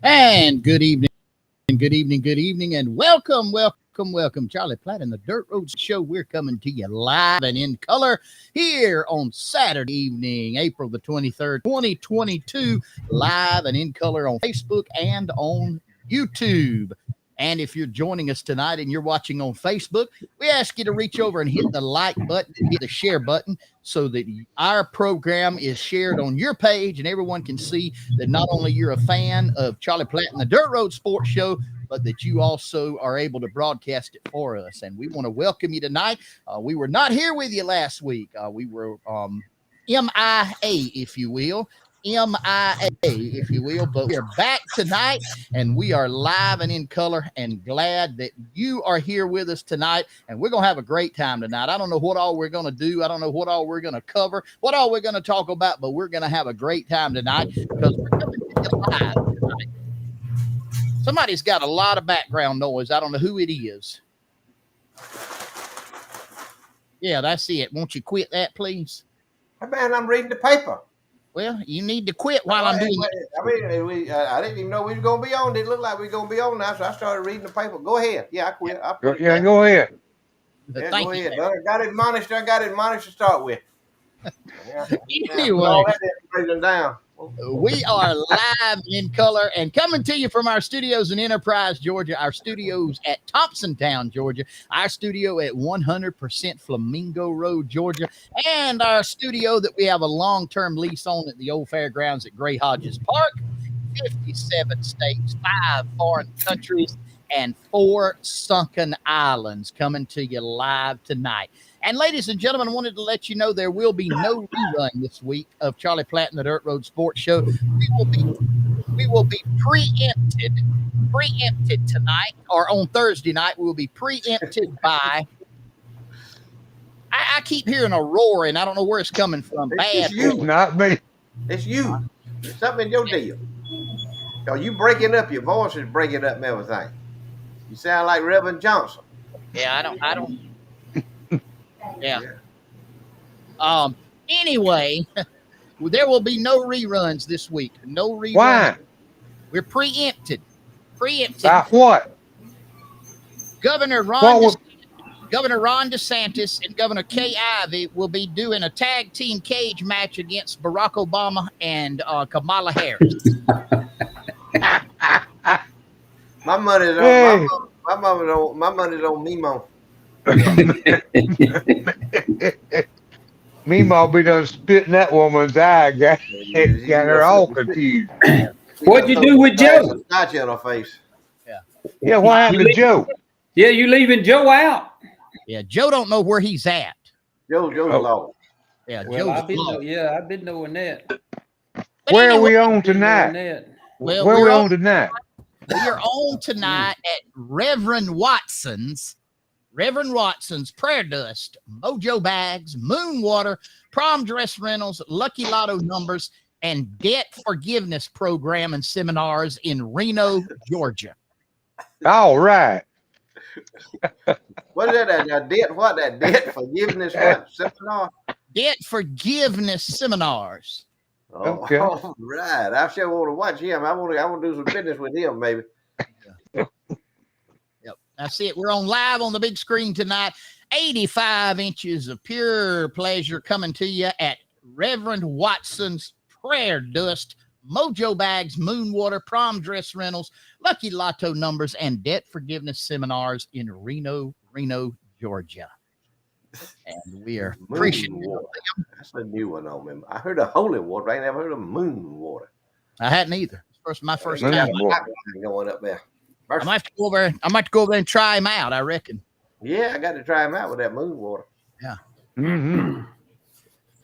And good evening, and welcome. Charlie Platt and the Dirt Road Show. We're coming to you live and in color here on Saturday evening, April the 23rd, 2022, live and in color on Facebook and on YouTube. And if you're joining us tonight and you're watching on Facebook, we ask you to reach over and hit the like button and hit the share button so that our program is shared on your page and everyone can see that not only you're a fan of Charlie Platt and the Dirt Road Sports Show, but that you also are able to broadcast it for us. And we want to welcome you tonight. We were not here with you last week. We were MIA, if you will. But we're back tonight and we are live and in color and glad that you are here with us tonight. And we're going to have a great time tonight. I don't know what all we're going to do. I don't know what all we're going to cover, what all we're going to talk about, but we're going to have a great time tonight because we're coming to you live tonight. Somebody's got a lot of background noise. I don't know who it is. Yeah, that's it. Won't you quit that, please? Hey, man, I'm reading the paper. Well, you need to quit while I'm doing it. I didn't even know we were going to be on. It looked like we were going to be on now, so I started reading the paper. Go ahead. Yeah, I quit. Go ahead. Go ahead. I got admonished to start with. Anyway, down. We are live in color and coming to you from our studios in Enterprise, Georgia, our studios at Thompsontown, Georgia, our studio at 100% Flamingo Road, Georgia, and our studio that we have a long-term lease on at the old fairgrounds at Gray Hodges Park. 57 states, 5 foreign countries, and 4 sunken islands coming to you live tonight. And ladies and gentlemen, I wanted to let you know there will be no rerun this week of Charlie Platt and the Dirt Road Sports Show. We will be preempted tonight, or on Thursday night. We will be preempted by. I keep hearing a roar, and I don't know where it's coming from. It's you, not me. It's you. It's something in your deal. So you breaking up. Your voice is breaking up and everything. You sound like Reverend Johnson. Yeah, I don't. Yeah. Anyway, there will be no reruns this week. No reruns. Why? We're preempted. By what? Governor Ron DeSantis and Governor Kay Ivey will be doing a tag team cage match against Barack Obama and Kamala Harris. My money's on my money's on Mimo. Meemaw be done spitting that woman's eye, got her all confused. What'd you do with Joe? Scotch on her face. Yeah, what happened to Joe? Yeah, you leaving Joe out? Yeah, Joe don't know where he's at. Joe's lost. Yeah, Well, Joe's I've been knowing that. Where are we on tonight? Well, Where are we on tonight? We're on tonight at Reverend Watson's Prayer Dust, Mojo Bags, Moonwater, Prom Dress Rentals, Lucky Lotto Numbers, and Debt Forgiveness Program and Seminars in Reno, Georgia. All right. What is that? That debt forgiveness seminar? Debt Forgiveness Seminars. Oh, Okay. All right. I sure want to watch him. I want to do some business with him, maybe. That's it. We're on live on the big screen tonight. 85 inches of pure pleasure coming to you at Reverend Watson's Prayer Dust, Mojo Bags, Moonwater, Prom Dress Rentals, Lucky Lotto Numbers, and Debt Forgiveness Seminars in Reno, Georgia. And we are appreciative of them. That's a new one on me. I heard of holy water. I ain't never heard of moon water. I hadn't either. My first Moon time. water. Going up there. I might have to go over there and try him out, I reckon. Yeah, I got to try him out with that moon water. Yeah. Mm-hmm.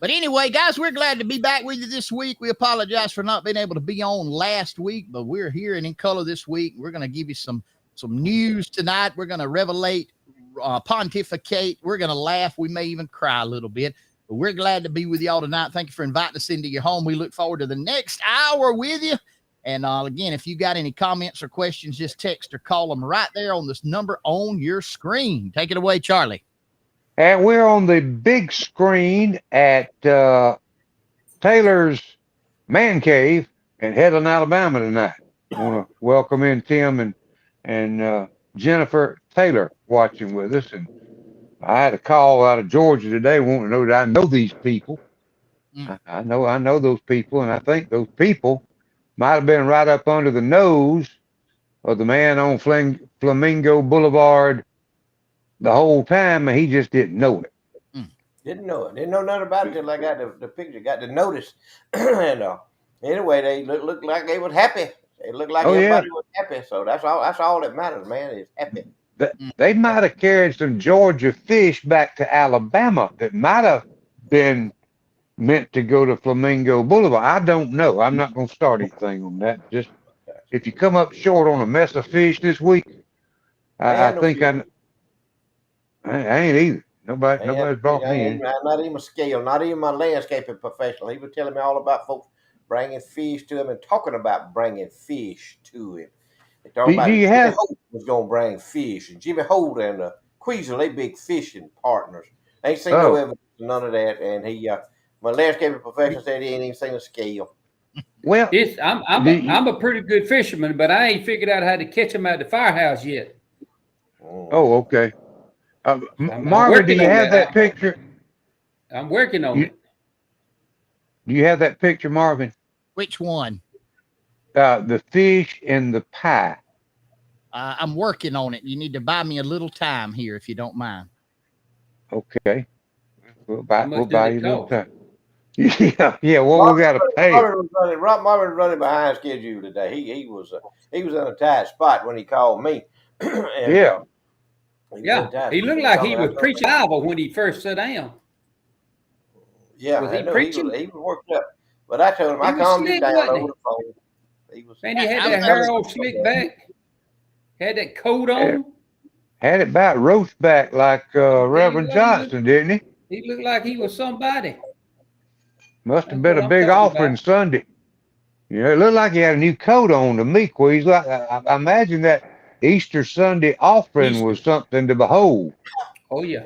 But anyway, guys, we're glad to be back with you this week. We apologize for not being able to be on last week, but we're here and in color this week. We're going to give you some news tonight. We're going to revelate, pontificate. We're going to laugh. We may even cry a little bit. But we're glad to be with y'all tonight. Thank you for inviting us into your home. We look forward to the next hour with you. And again, if you got any comments or questions, just text or call them right there on this number on your screen. Take it away, Charlie. And we're on the big screen at Taylor's Man Cave in Headland, Alabama tonight. want to welcome in Tim and Jennifer Taylor watching with us. And I had a call out of Georgia today, wanting to know that I know these people. I know those people, and I think those people might have been right up under the nose of the man on Flamingo Boulevard the whole time, and he just didn't know it. Didn't know it. Didn't know nothing about it till I got the picture, got the notice. And anyway, they looked like they was happy. They looked like everybody was happy. So that's all that matters, man, is happy. They might have carried some Georgia fish back to Alabama that might have been meant to go to Flamingo Boulevard. I don't know. I'm not going to start anything on that. Just if you come up short on a mess of fish this week, I think I ain't either. Nobody's brought me in. Not even a scale, not even my landscaping professional. He was telling me all about folks bringing fish to him and talking about bringing fish to him. Jimmy Holt was going to bring fish, and Jimmy Holt and Queasel, they big fishing partners. I ain't seen no evidence of none of that, and my landscaping professional said he ain't even seen a scale. Well, I'm a pretty good fisherman, but I ain't figured out how to catch them at the firehouse yet. Oh, okay. Marvin, do you have that picture? I'm working on it. Do you have that picture, Marvin? Which one? The fish in the pie. I'm working on it. You need to buy me a little time here, if you don't mind. Okay. We'll buy you a little time. Yeah. Well, we got to pay. Marvin was running behind schedule today. He was in a tight spot when he called me. And, he looked like he was preaching Bible when he first sat down. Yeah, was he preaching? He was worked up. But I told him I calmed him down over the phone. And he had that hair all slicked back. Had that coat on. Had it about roast back like Reverend Johnson, didn't he? He looked like he was somebody. Must have been a big offering Sunday. It looked like he had a new coat on to me, Queez. I imagine that Easter Sunday offering was something to behold. Oh, yeah.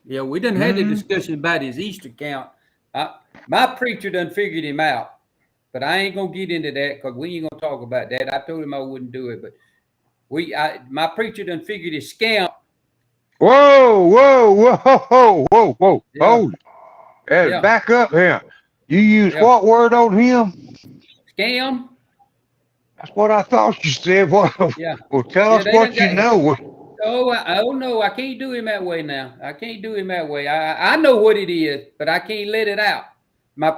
Yeah, we done had the discussion about his Easter count. My preacher done figured him out. But I ain't going to get into that because we ain't going to talk about that. I told him I wouldn't do it. But my preacher done figured his scamp. Whoa. Yeah. Hold it. Back up here. You use what word on him? Scam. That's what I thought you said. Well, tell us what you know. Oh, no, I can't do him that way now. I can't do him that way. I know what it is, but I can't let it out. My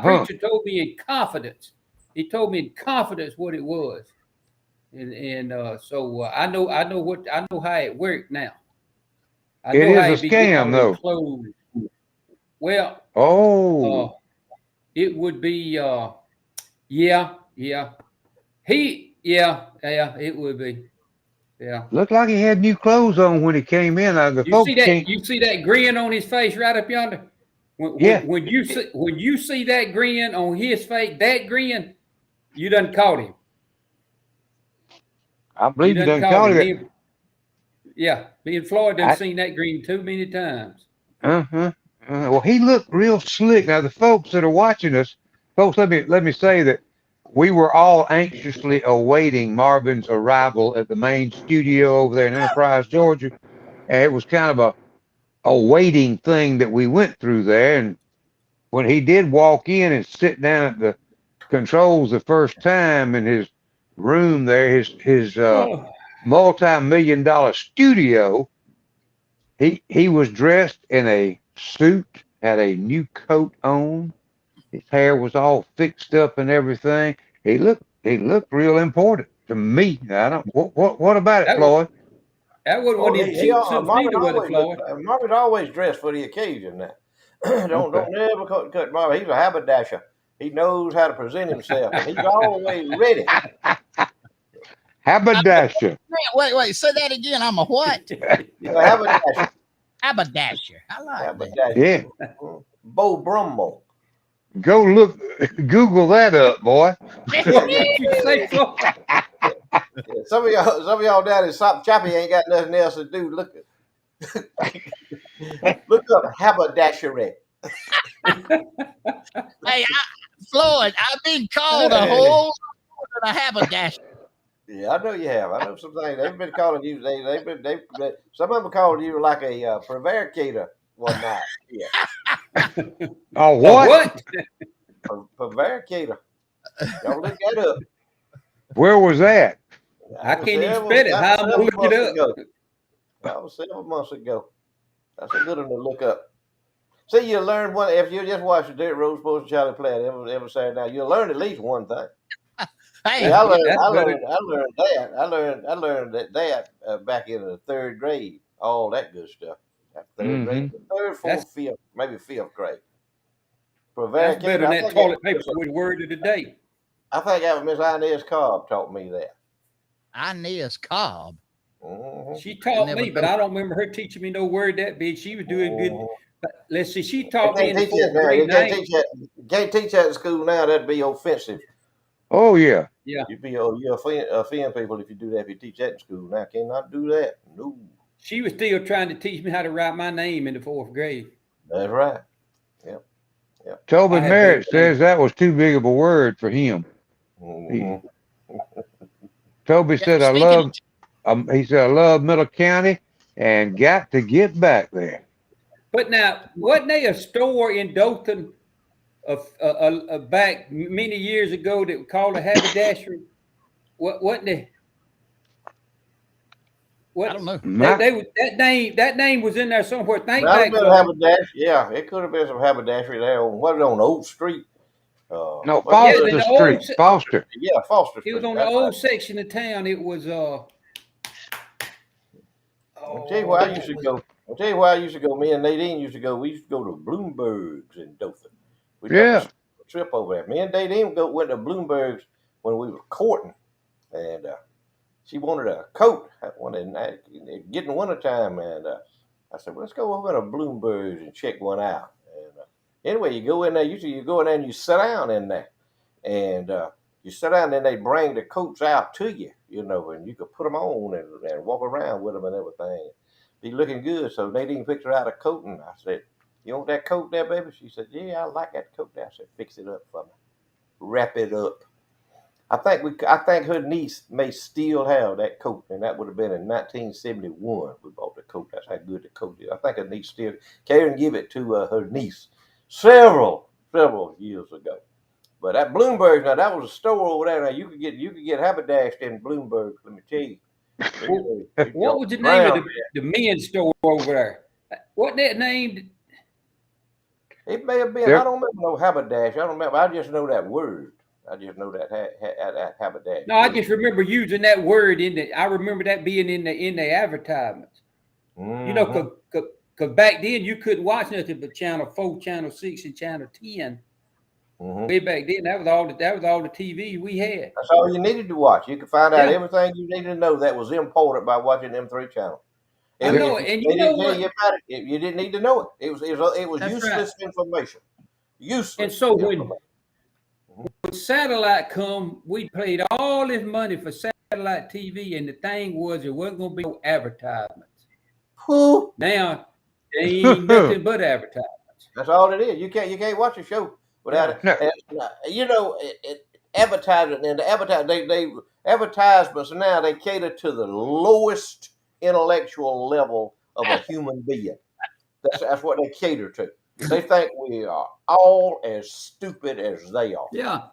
preacher told me in confidence. He told me in confidence what it was, so I know how it worked now. It is a scam, though. Clothes. Well, it would be, it would be, yeah. Looked like he had new clothes on when he came in. You see that grin on his face right up yonder? When you see that grin on his face, that grin, you done caught him. I believe you done caught him. Yeah, me and Floyd done seen that grin too many times. Well, he looked real slick. Now, the folks that are watching us, let me say that we were all anxiously awaiting Marvin's arrival at the main studio over there in Enterprise, Georgia. And it was kind of a waiting thing that we went through there. And when he did walk in and sit down at the controls the first time in his room there, his multi-million-dollar studio, he was dressed in a suit, had a new coat on. His hair was all fixed up and everything. He looked real important to me. I don't. What about it, Floyd? That wasn't what Marvin's always dressed for the occasion. Now, don't never cut Marvin. He's a haberdasher. He knows how to present himself. He's always ready. Haberdasher. Wait. Say that again. I'm a what? Haberdasher. Haberdasher. I like haberdasher. Yeah. Bo Brummel. Go Google that up, boy. Some of y'all down in Sop Choppy ain't got nothing else to do. Look up haberdashery. Hey, Floyd, I've been called a whole lot a haberdasher. Yeah, I know you have. I know some things. They've been calling you. Some of them called you like a prevaricator one night. Yeah, Oh, Oh, what? prevaricator. Y'all look that up. Where was that? I That was can't even spell it. How I'm gonna look it up? ago. That was several months ago. That's a good one to look up. See, you learn one if you just watch the Dirt Road Sports and Charlie Platt every Saturday night. You'll learn at least one thing. Hey, See, That's good. That's better. I learned that back in the third grade. All that good stuff. That third grade, third, That's fourth, fifth, maybe fifth grade. that's better Prevaricator. than that toilet paper with word of the day. I think that was Miss Inez Cobb taught me that. Inez Cobb. Mm-hmm. She taught never me, but know. I don't remember her teaching me no word that big. She was doing good. Mm-hmm. But let's see, she You taught me can't in the teach that fourth now. grade. You can't teach that. You can't teach that in school now. That'd be offensive. Oh, yeah. Yeah, You offend people if you do that. If you teach that in school now, cannot do that. No, she was still trying to teach me how to write my name in the fourth grade. that's right. Yep, yep. Toby I had better Merritt says that was too big of a word for him. Mm-hmm. Toby Yeah, said, speaking of, he said, I love Middle County and got to get back there. But now, wasn't there a store in Dothan back many years ago that was called a haberdashery? Wasn't there? I don't What know. that name was in there somewhere. Think Might have back, been a folks. haberdashery. Yeah, it could have been some haberdashery there on Old Street? No, What Yeah, was in Foster the it? Street. old. Foster. Yeah, Foster It was Street. on the That's right. old section of town. It was I'll tell you where I used to was go. I'll tell you where I used to go. Me and Nadine used to go. We used to go to Bloomberg's in Dothan. We took Yeah. a trip over there. Me and Nadine went to Bloomberg's when we were courting, and she wanted a coat. Getting wintertime, and I said, well, let's go over to Bloomberg's and check one out. And anyway, you go in there. Usually, you go in there and you sit down in there, and you sit down, and they bring the coats out to you, and you could put them on and walk around with them and everything. Be looking good. So Nadine picked her out a coat, and I said, "You want that coat there, baby?" She said, "Yeah, I like that coat there." I said, "Fix it up for me, wrap it up." I think her niece may still have that coat, and that would have been in 1971. We bought the coat. That's how good the coat is. I think her niece still. Karen give it to her niece several years ago. But at Bloomberg, now that was a store over there. Now you could get haberdashed in Bloomberg. Let me tell you. what was the name of the men's store over there? Wasn't that named? It may have been. Yep. I don't remember no haberdash. I don't remember. I just know that word. I just know that haberdash. No, I just remember using that word in the. I remember that being in the advertisements. Mm-hmm. Cause back then you couldn't watch nothing but Channel 4, Channel 6, and Channel 10. Mm-hmm. Way back then, that was all the TV we had. That's all you needed to watch. You could find out Yeah. everything you needed to know that was imported by watching them three channels. I know it, and you They know didn't tell you what? about it. You didn't need to know it. It was That's useless right. information. Useless. And so information. when satellite come, we paid all this money for satellite TV, and the thing was there wasn't gonna be no advertisements. Whew. Now there ain't nothing but advertisements. That's all it is. You can't watch a show without No. it. Advertising and the advertisements now they cater to the lowest intellectual level of a human being. That's what they cater to. They think we are all as stupid as they are. Yeah.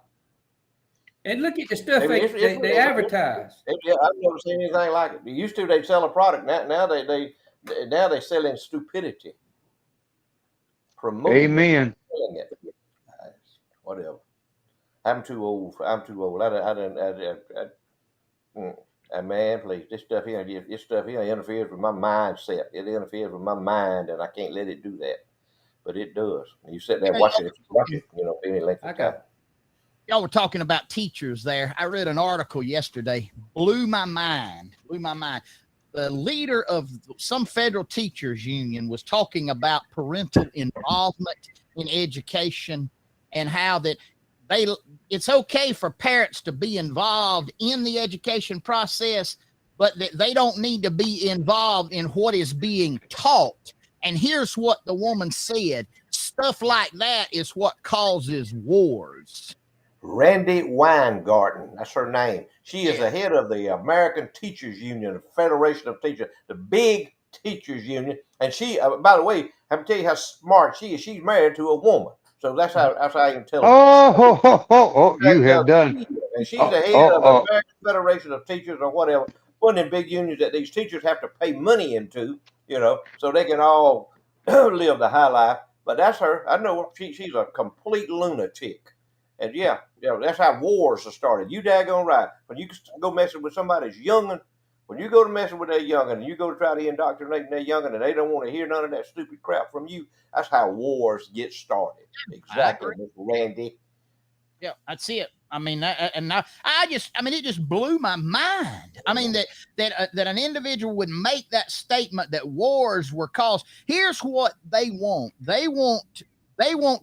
And look at the stuff It's they advertise. I've never seen anything like it. Used to they'd sell a product. Now they selling stupidity. Promoting Amen. it. Whatever. I'm too old. Man, please, this stuff here interferes with my mindset. It interferes with my mind, and I can't let it do that. But it does. You sit there watching it, any length of time. Y'all were talking about teachers there. I read an article yesterday. Blew my mind. The leader of some federal teachers union was talking about parental involvement in education and how that it's okay for parents to be involved in the education process, but that they don't need to be involved in what is being taught. And here's what the woman said. Stuff like that is what causes wars. Randy Weingarten. That's her name. She is the head of the American Teachers Union, the Federation of Teachers, the big teachers union. And she, by the way, I can tell you how smart she is. She's married to a woman. So that's how intelligent. You have done. And she's the head of the American Federation of Teachers or whatever, one of them big unions that these teachers have to pay money into, so they can all live the high life. But that's her. I know she's a complete lunatic. And that's how wars are started. You daggone right. When you go messing with somebody's youngin', when you go to messing with that youngin' and you go to try to indoctrinate that youngin' and they don't want to hear none of that stupid crap from you, that's how wars get started. Exactly, Mr. Randy. Yeah, that's it. I mean, it just blew my mind. I mean, that an individual would make that statement that wars were caused. Here's what they want. They want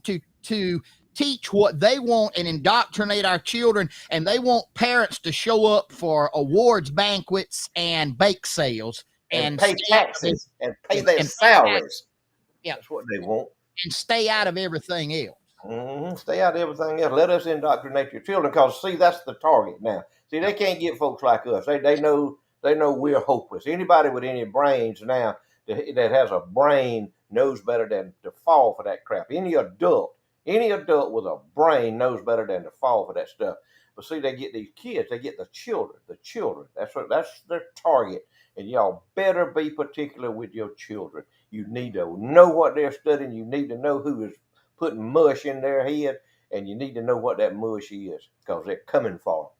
to teach what they want and indoctrinate our children, and they want parents to show up for awards banquets and bake sales and pay taxes and pay their salaries. Yeah, that's what they want, and stay out of everything else. Stay out of everything else. Let us indoctrinate your children, because see, that's the target now. See, they can't get folks like us. They know we're hopeless. Anybody with any brains now that has a brain knows better than to fall for that crap. Any adult with a brain knows better than to fall for that stuff. But see, they get these kids, they get the children. That's their target. And y'all better be particular with your children. You need to know what they're studying. You need to know who is putting mush in their head, and you need to know what that mush is, because they're coming for them.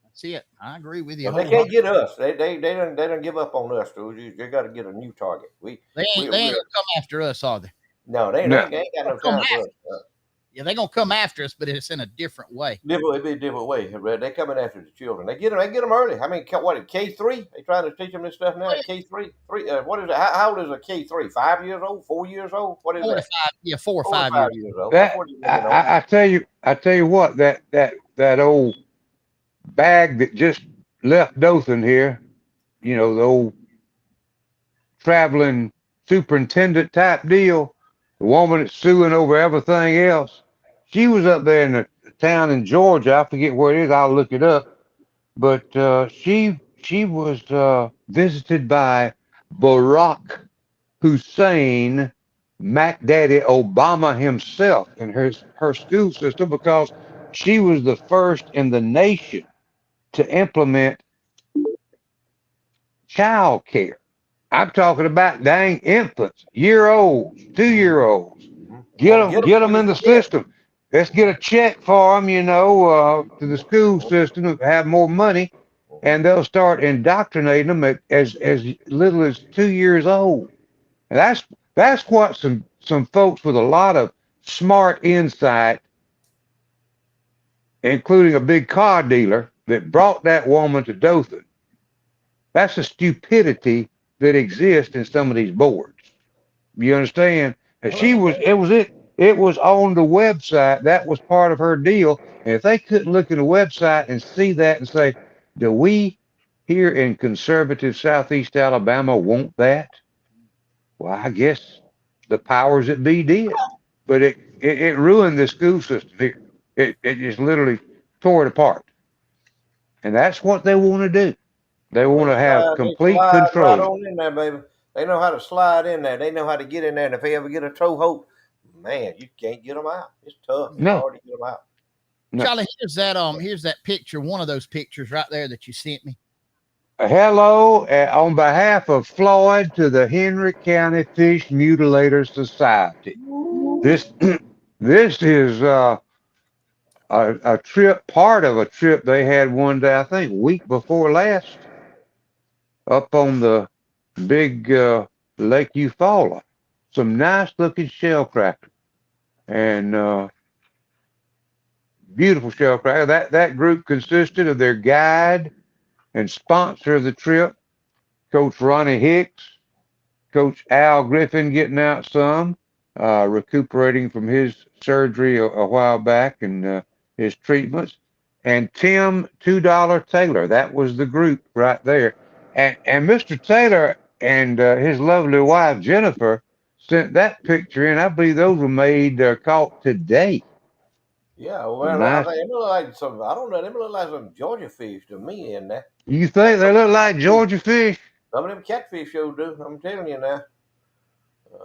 That's it. I agree with you. But they can't get us. They don't give up on us, dude. They got to get a new target. They ain't gonna come after us, are they? No, they ain't got no time for us. Yeah, they're gonna come after us, but it's in a different way. It'd be a different way. They're coming after the children. They get them early. I mean, what, K3? They trying to teach them this stuff now. K3, what is it? How old is a K3? 5 years old? 4 years old? What is that? 4 or 5 years old. I tell you what, that old bag that just left Dothan here, the old traveling superintendent type deal, the woman that's suing over everything else. She was up there in a town in Georgia. I forget where it is. I'll look it up. But she was visited by Barack Hussein, Mac Daddy Obama himself, in her school system, because she was the first in the nation to implement child care. I'm talking about dang infants, year-olds, 2-year-olds. Get them in the system. Let's get a check for them, to the school system, have more money, and they'll start indoctrinating them at as little as 2 years old. And that's what some folks with a lot of smart insight, including a big car dealer that brought that woman to Dothan. That's the stupidity that exists in some of these boards. You understand? And it was on the website. That was part of her deal. And if they couldn't look at the website and see that and say, do we here in conservative Southeast Alabama want that? Well, I guess the powers that be did. But it ruined the school system here. It just literally tore it apart. And that's what they want to do. They want to have complete control. Right on in there, baby. They know how to slide in there. They know how to get in there. And if they ever get a toehold, man, you can't get them out. It's tough. It's hard to get them out. No. Charlie, here's that picture, one of those pictures right there that you sent me. Hello, on behalf of Floyd, to the Henry County Fish Mutilators Society. This is a trip, part of a trip they had one day, I think, week before last, up on the big Lake Eufaula. Some nice looking shell crackers, and beautiful shell cracker. That group consisted of their guide and sponsor of the trip, Coach Ronnie Hicks, Coach Al Griffin getting out some, recuperating from his surgery a while back and his treatments, and Tim $2 Taylor. That was the group right there. And Mr. Taylor and his lovely wife Jennifer sent that picture in. I believe those were caught today. Yeah, well, Nice. I think it look like some. I don't know. They look like some Georgia fish to me in there. You think they look like Georgia fish? Some of them catfish sure do. I'm telling you now.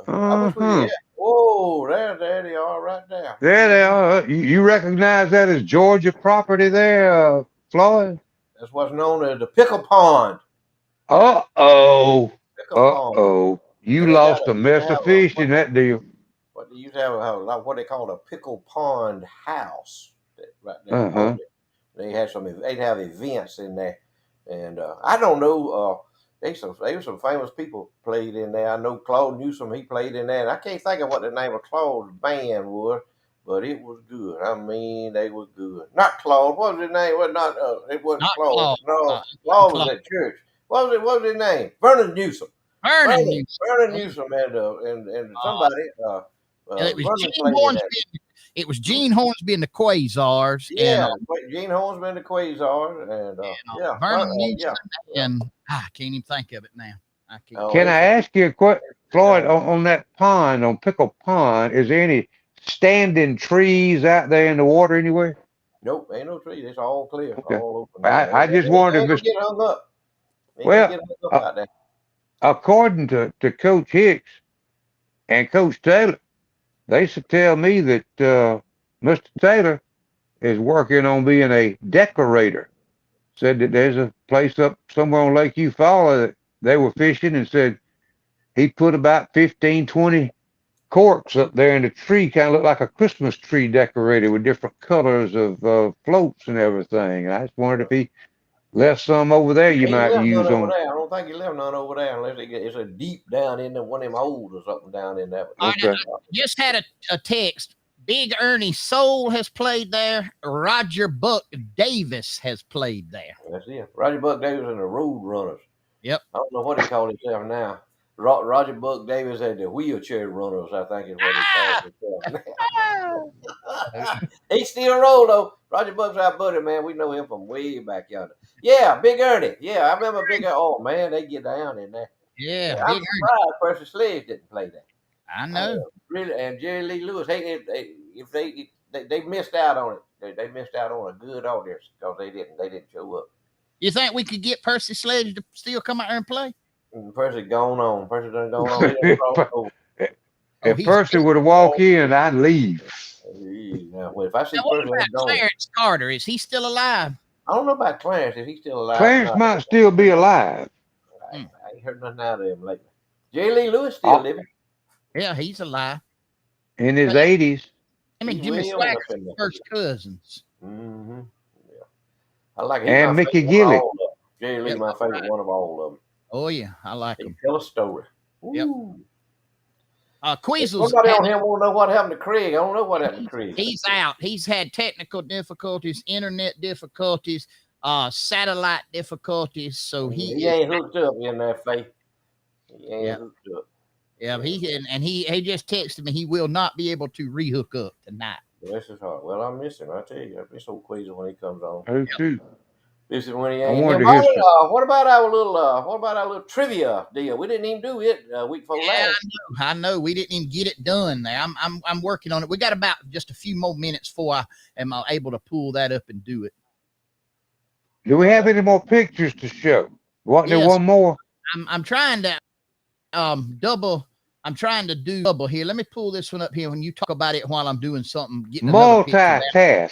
I wish we Uh-huh. had. Whoa, there they are right there. There they are. You recognize that as Georgia property there, Floyd? That's what's known as the pickle pond. Uh-oh. Pickle pond. Uh-oh. You And they got lost a a mess of fish in that deal. what they used to have like what they call a pickle pond house right there. Uh-huh. They had they'd have events in there, and I don't know. They were some famous people played in there. I know Claude Newsom, he played in there, and I can't think of what the name of Claude's band was, but it was good. I mean, they were good. Not Claude. What was his name? What not? It wasn't Not Claude. Claude. No, Claude was Claude. at church. What was his name? Vernon Newsom. Vernon Newsom. Vernon Newsom and somebody. It was Vernon Gene played in that. Hornsby. It was Gene Hornsby and the Quasars. Yeah, And, Gene Hornsby and the Quasars, and yeah, Vernon yeah. Newsom. And I can't even think of it now. I can't. Oh, Can I ask you a question, Floyd, on that pond, on Pickle Pond, is there any standing trees out there in the water anywhere? Nope, ain't no trees. It's all clear, Okay. all open. I just wondered, Ain't gonna get hung up. Ain't well, gonna get hung up out there. according to Coach Hicks and Coach Taylor, they should tell me that Mr. Taylor is working on being a decorator. Said that there's a place up somewhere on Lake Eufaula that they were fishing and said he put about 15, 20 corks up there in the tree, kind of looked like a Christmas tree decorated with different colors of floats and everything. And I just wondered if he left some over there you He might left use none over on. there. I don't think he left none over there unless it's a deep down in there, one of them holes or something down in there. All right, Okay. I just had a text. Big Ernie Soul has played there. Roger Buck Davis has played there. That's it. Roger Buck Davis and the Road Runners. Yep. I don't know what he called himself now. Roger Buck Davis had the Wheelchair Runners, I think is what he called himself. He still roll though. Roger Buck's our buddy, man. We know him from way back yonder. Yeah, Big Ernie. Yeah, I remember Big Ernie. Oh man, they get down in there. Yeah, I'm Big Ernie. surprised Percy Sledge didn't play that. I know. Really, and Jerry Lee Lewis. Hey, if they missed out on it, they missed out on a good audience because they didn't show up. You think we could get Percy Sledge to still come out there and play? Percy gone on. Percy done gone on. He done crossed over. If Percy would have walked in, I'd leave. Now, if I see Now, what Percy about gone, Clarence Carter? Is he still alive? I don't know about Clarence. If he's still alive, Clarence might still be alive. I ain't heard nothing out of him lately. Jerry Lee Lewis still living. Yeah, he's alive. In his 80s. Him and He's Jimmy way on up Swaggart in there. first cousins. Mm-hmm. Yeah, I like him. And Mickey Gilly. Jerry Lee, Yep, my favorite one of all of them. Oh yeah, I like He him. tell a story. Yep. Ooh. Queasels. Somebody on here won't know what happened to Craig. I don't know what happened to Craig. He's out. He's had technical difficulties, internet difficulties, satellite difficulties. So he ain't hooked up in that faith. He ain't hooked up. Yeah, he just texted me he will not be able to rehook up tonight. Bless his heart. Well, I miss him. I tell you, I miss old Queasel when he comes on. Oh, too. This is when he I ain't. wanted Now, to hear what about our little trivia deal? We didn't even do it week before last. I know. We didn't even get it done there. I'm working on it. We got about just a few more minutes before I am able to pull that up and do it. Do we have any more pictures to show? Wasn't there Yes. one more? I'm trying to double. I'm trying to do double here. Let me pull this one up here when you talk about it while I'm doing something. Getting Multitask. Hey,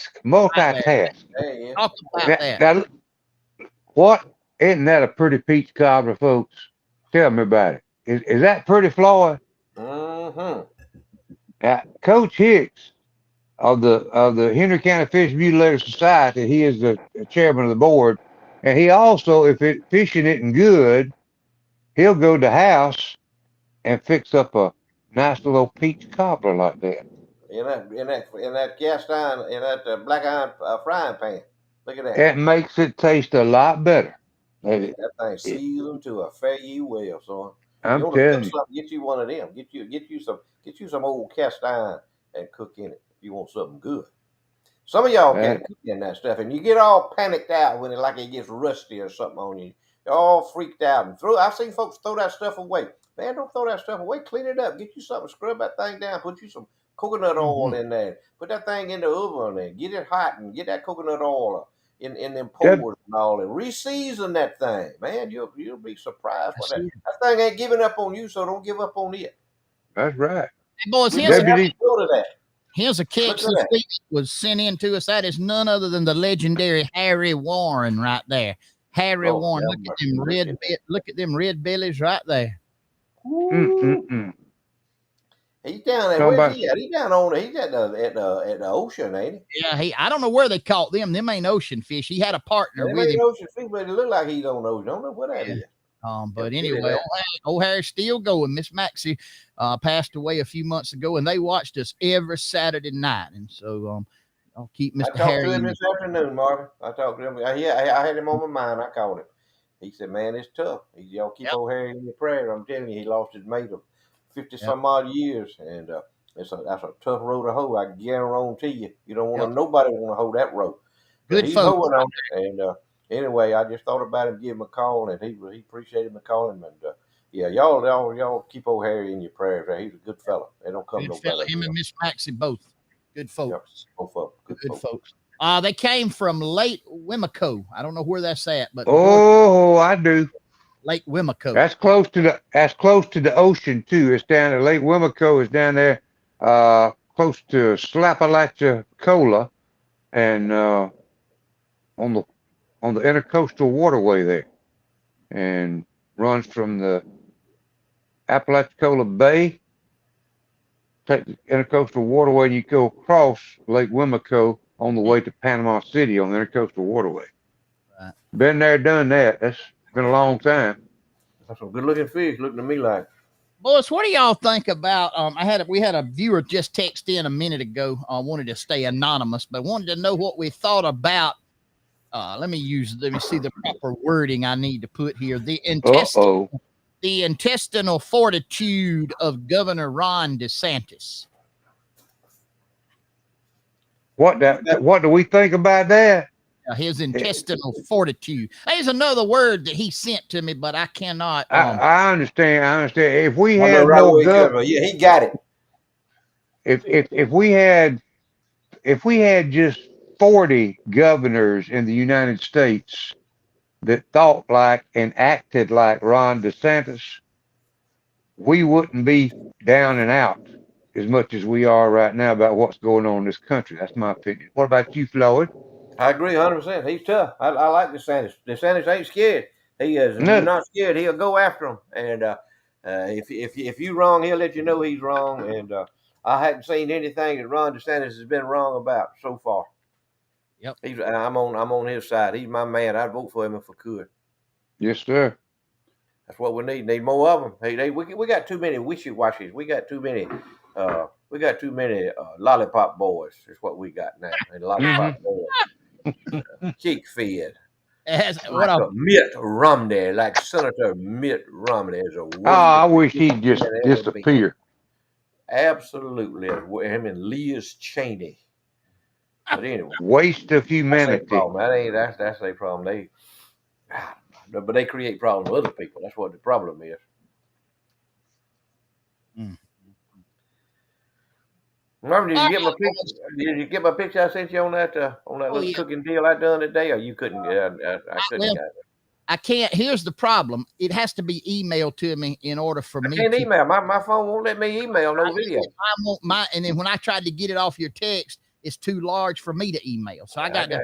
Talk about that. Now, what? Isn't that a pretty peach cobbler, folks? Tell me about it. Is that pretty, Floyd? Mm-hmm. Coach Hicks of the Henry County Fish Mutilator Society, he is the chairman of the board, and he also, if fishing isn't good, he'll go to the house and fix up a nice little peach cobbler like that. In that cast iron, in that black iron frying pan. Look at that. It makes it taste a lot better. That thing seasoned to a fair you well, son. I'm you want telling to you. cook something, get you one of them. Get you some old cast iron and cook in it. If you want something good. Some of y'all can't cook in that stuff, and you get all panicked out when it gets rusty or something on you. You're all freaked out and I've seen folks throw that stuff away. Man, don't throw that stuff away. Clean it up. Get you something, scrub that thing down. Put you some coconut oil in there. Put that thing in the oven and get it hot and get that coconut oil in them pores and all, and re-season that thing, man. You'll be surprised what that thing ain't giving up on you, so don't give up on it. That's right. Hey, boys, here's a catch that was sent in to us. That is none other than the legendary Harry Warren right there. Harry Warren. Look at them red bellies right there. He's down there. Where's he at? He's down on. He's at the ocean, ain't he? Yeah, I don't know where they caught them. Them ain't ocean fish. He had a partner with him. Ocean fish, but it look like he's on ocean. I don't know what that is. But anyway, old Harry's still going. Miss Maxie passed away a few months ago, and they watched us every Saturday night. And so I'll keep Mr. Harry. I talked to him this afternoon, Marvin. I talked to him. I had him on my mind. I called him. He said, "Man, it's tough." Y'all keep old Harry in your prayer. I'm telling you, he lost his mate of 50 some odd years, and that's a tough road to hoe. I guarantee you. You don't want nobody want to hold that road. Good folks. And anyway, I just thought about him, give him a call, and he appreciated me calling him. And y'all keep old Harry in your prayers. He's a good fella. They don't come no better. Him and Miss Maxie both good folks. Yep, both of them. Good folks. They came from Lake Wimico. I don't know where that's at, but I do. Lake Wimico. That's close to the ocean too. It's down there. Lake Wimico is down there, close to Slapalachicola, and on the intercoastal waterway there, and runs from the Apalachicola Bay. Take the intercoastal waterway, and you go across Lake Wimico on the way to Panama City on the intercoastal waterway. Right. Been there, done that. That's been a long time. That's some good looking fish. Looking to me like. Boys, what do y'all think about? We had a viewer just text in a minute ago. Wanted to stay anonymous, but wanted to know what we thought about. Let me see the proper wording I need to put here. The intestinal fortitude of Governor Ron DeSantis. What do we think about that? His intestinal fortitude. There's another word that he sent to me, but I cannot. I understand. If we had more government, he got it. If we had just 40 governors in the United States that thought like and acted like Ron DeSantis, we wouldn't be down and out as much as we are right now about what's going on in this country. That's my opinion. What about you, Floyd? I agree 100%. He's tough. I like DeSantis. DeSantis ain't scared. He is not scared. He'll go after him. And if you're wrong, he'll let you know he's wrong. And I hadn't seen anything that Ron DeSantis has been wrong about so far. Yep. I'm on his side. He's my man. I'd vote for him if I could. Yes, sir. That's what we need. Need more of them. Hey, we got too many wishy-washies. We got too many. Lollipop boys. Is what we got now. And lollipop boys. Cheek fed. Like Mitt Romney, like Senator Mitt Romney is a. I wish he'd just disappear. Absolutely, him and Liz Cheney. But anyway, waste of humanity. That's their problem. But they create problems with other people. That's what the problem is. Remember, did you get my picture I sent you on that little cooking deal I done today, or you couldn't? I couldn't. I can't. Here's the problem. It has to be emailed to me in order for me. I can't email. My phone won't let me email no video. And then when I tried to get it off your text, it's too large for me to email. So I got to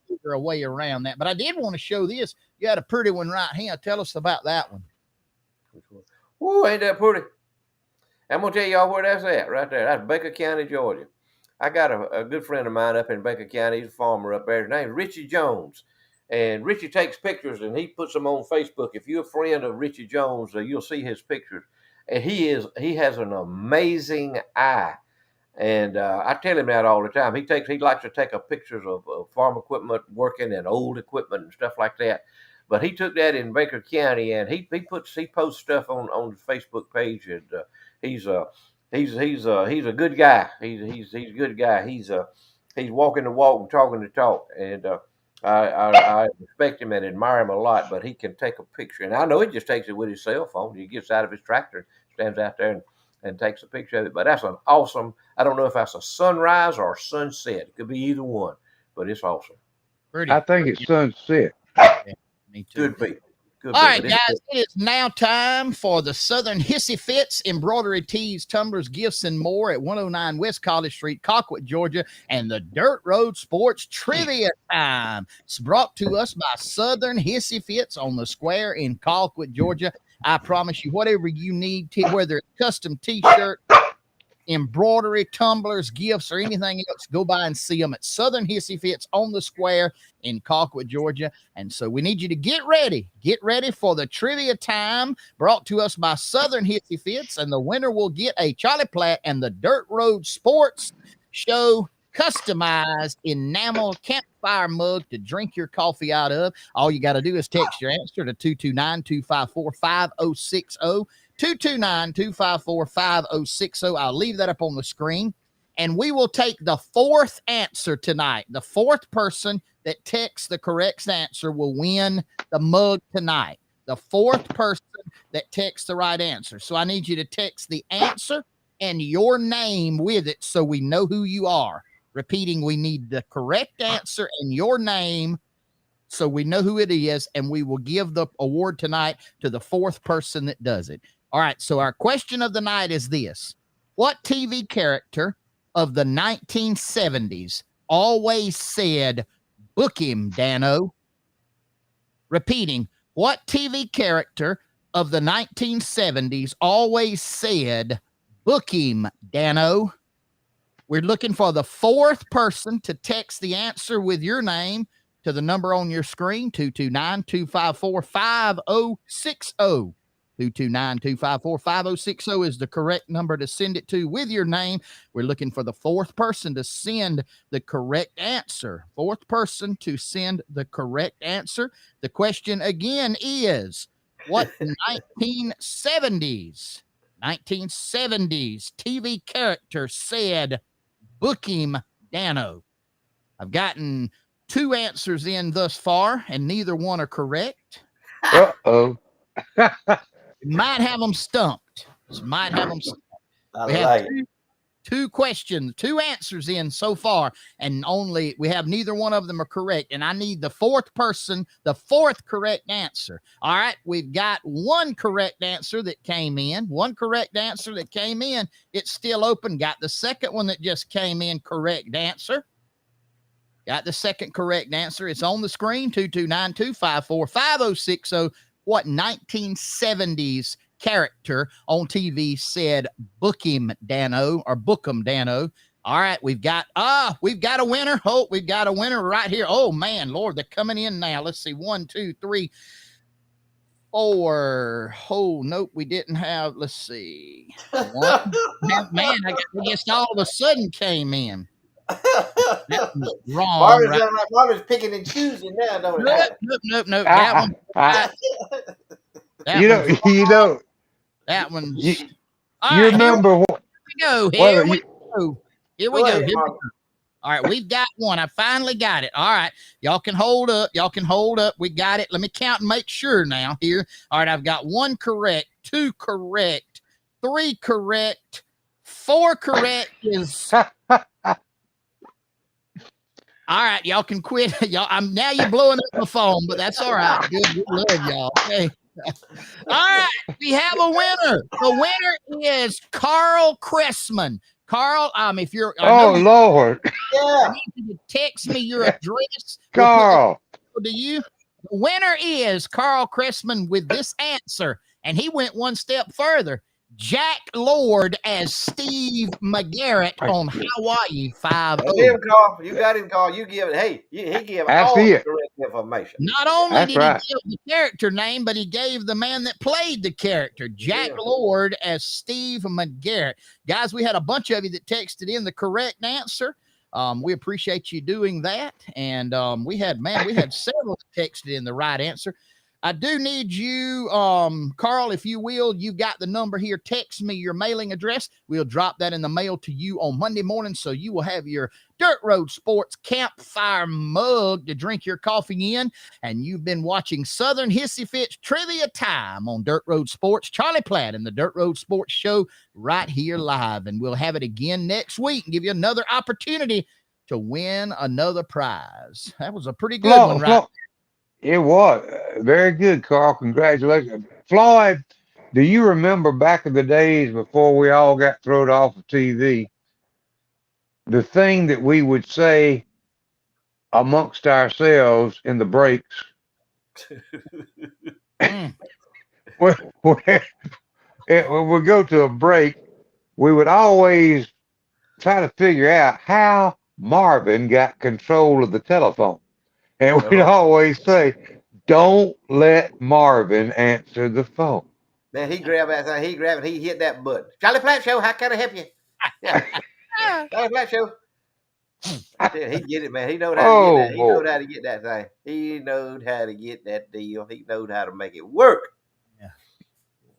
figure a way around that. But I did want to show this. You had a pretty one right here. Tell us about that one. Which one? Ooh, ain't that pretty? I'm going to tell y'all where that's at right there. That's Baker County, Georgia. I got a good friend of mine up in Baker County. He's a farmer up there. His name's Richie Jones. And Richie takes pictures and he puts them on Facebook. If you're a friend of Richie Jones, you'll see his pictures. And he has an amazing eye. And I tell him that all the time. He likes to take pictures of farm equipment working and old equipment and stuff like that. But he took that in Baker County and he posts stuff on his Facebook page. And he's a good guy. He's a good guy. He's walking the walk and talking the talk. And I respect him and admire him a lot. But he can take a picture, and I know he just takes it with his cell phone. He gets out of his tractor, stands out there, and takes a picture of it. But that's an awesome. I don't know if that's a sunrise or a sunset. It could be either one, but it's awesome. I think it's sunset. Yeah, me too. Could be. All right, guys, it is now time for the Southern Hissy Fits embroidery tees, tumblers, gifts, and more at 109 West College Street, Colquitt, Georgia, and the Dirt Road Sports Trivia Time. It's brought to us by Southern Hissy Fits on the square in Colquitt, Georgia. I promise you, whatever you need, whether it's custom T-shirt, embroidery, tumblers, gifts, or anything else, go by and see them at Southern Hissy Fits on the square in Colquitt, Georgia. And so we need you to get ready for the trivia time brought to us by Southern Hissy Fits, and the winner will get a Charlie Platt and the Dirt Road Sports Show customized enamel campfire mug to drink your coffee out of. All you got to do is text your answer to 229-254-5060. 229-254-5060. I'll leave that up on the screen. And we will take the fourth answer tonight. The fourth person that texts the correct answer will win the mug tonight. The fourth person that texts the right answer. So I need you to text the answer and your name with it so we know who you are. Repeating, we need the correct answer and your name so we know who it is, and we will give the award tonight to the fourth person that does it. All right, so our question of the night is this. What TV character of the 1970s always said, "Book him, Dano"? Repeating, what TV character of the 1970s always said, "Book him, Dano"? We're looking for the fourth person to text the answer with your name to the number on your screen, 229-254-5060. 229-254-5060 is the correct number to send it to with your name. We're looking for the fourth person to send the correct answer. Fourth person to send the correct answer. The question again is, what 1970s TV character said, "Book him, Dano"? I've gotten 2 answers in thus far, and neither one are correct. Uh-oh. Might have them stumped. We have two questions, 2 answers in so far, and we have neither one of them are correct. And I need the fourth person, the fourth correct answer. All right, we've got one correct answer that came in. It's still open. Got the second one that just came in, correct answer. Got the second correct answer. It's on the screen, 229-254-5060. What 1970s character on TV said, "Book him, Dano," or "Book him, Dano"? All right, we've got a winner. Oh, we've got a winner right here. Oh, man, Lord, they're coming in now. Let's see, 1, 2, 3, 4. Oh, nope, we didn't have, let's see. One. Man, I guess all of a sudden came in. That was wrong. Marvin's picking and choosing now, don't it? Nope. That one. That one's. You remember what? Here we go. All right, we've got one. I finally got it. All right, y'all can hold up. We got it. Let me count and make sure now here. All right, I've got 1 correct, 2 correct, 3 correct, 4 correct is. All right, y'all can quit. Now you're blowing up my phone, but that's all right. Good love, y'all. Okay. All right, we have a winner. The winner is Carl Cressman. Carl, if you're Lord. I need you to text me your address. Carl. To you. The winner is Carl Cressman with this answer, and he went one step further. Jack Lord as Steve McGarrett on Hawaii 5-0. You got him, Carl. You give it. Hey, he gave all the correct information. Not only did he give the character name, but he gave the man that played the character, Jack Lord as Steve McGarrett. Guys, we had a bunch of you that texted in the correct answer. We appreciate you doing that. And we had several that texted in the right answer. I do need you, Carl, if you will. You've got the number here. Text me your mailing address. We'll drop that in the mail to you on Monday morning, so you will have your Dirt Road Sports campfire mug to drink your coffee in. And you've been watching Southern Hissy Fitz Trivia Time on Dirt Road Sports. Charlie Platt and the Dirt Road Sports Show right here live. And we'll have it again next week and give you another opportunity to win another prize. That was a pretty good one, right? It was very good, Carl. Congratulations. Floyd, do you remember back in the days before we all got thrown off of TV, the thing that we would say amongst ourselves in the breaks? when we go to a break, we would always try to figure out how Marvin got control of the telephone. And we'd always say, don't let Marvin answer the phone. Man, he grabbed that thing. He grabbed it. He hit that button. Charlie Platt Show. How can I help you? Yeah. Charlie Platt Show. He get it, man. He knowed how to get that. He knowed how to get that thing. He knowed how to get that deal. He knowed how to make it work. Yeah.